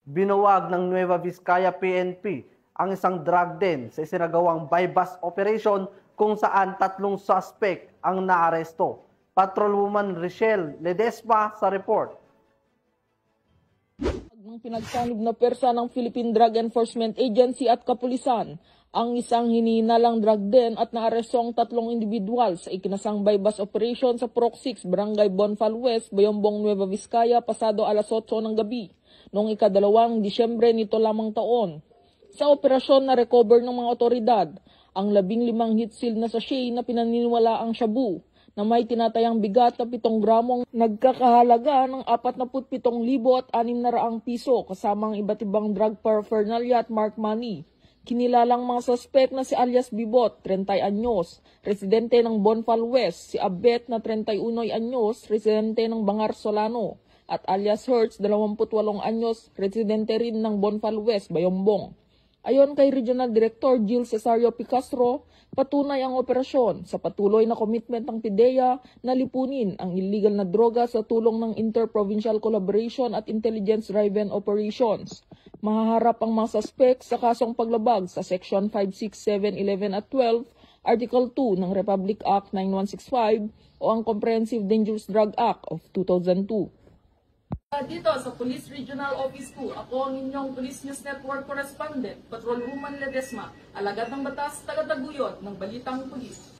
Binuwag ng Nueva Vizcaya PNP ang isang drug den sa isinagawang buy-bust operation kung saan 3 suspect ang naaresto. Patrolwoman Richelle Ledesma sa report. Ng pinagsanib na persa ng Philippine Drug Enforcement Agency at kapulisan ang isang hinihinalang drug den at naarestong 3 individual sa ikinasang buy-bust operation sa Proc 6, Barangay Bonfal West, Bayombong, Nueva Vizcaya, pasado alas 8 ng gabi noong ika-2 Disyembre nito lamang taon. Sa operasyon na recover ng mga otoridad ang 15 hit seal na sachet na pinaniniwala ang shabu na may tinatayang bigat na 7 gramong nagkakahalaga ng 47,600 piso kasama ang iba't ibang drug paraphernalia at marked money. Kinilalang mga suspect na si alias Bibot, 30 anyos, residente ng Bonfal West, si Abet na 31 anyos, residente ng Bangar Solano, at alias Hertz, 28 anyos, residente rin ng Bonfal West, Bayombong. Ayon kay Regional Director Jill Cesario Picastro, patunay ang operasyon sa patuloy na commitment ng PIDEA na lipunin ang illegal na droga sa tulong ng interprovincial collaboration at intelligence-driven operations. Mahaharap ang mga suspect sa kasong paglabag sa Section 5, 6, 7, 11 at 12, Article 2 ng Republic Act 9165 o ang Comprehensive Dangerous Drug Act of 2002. Dito sa Police Regional Office 2, ako ang inyong Police News Network Correspondent, Patrolwoman Ledesma, alagad ng batas, taga-taguyod ng Balitang Pulis.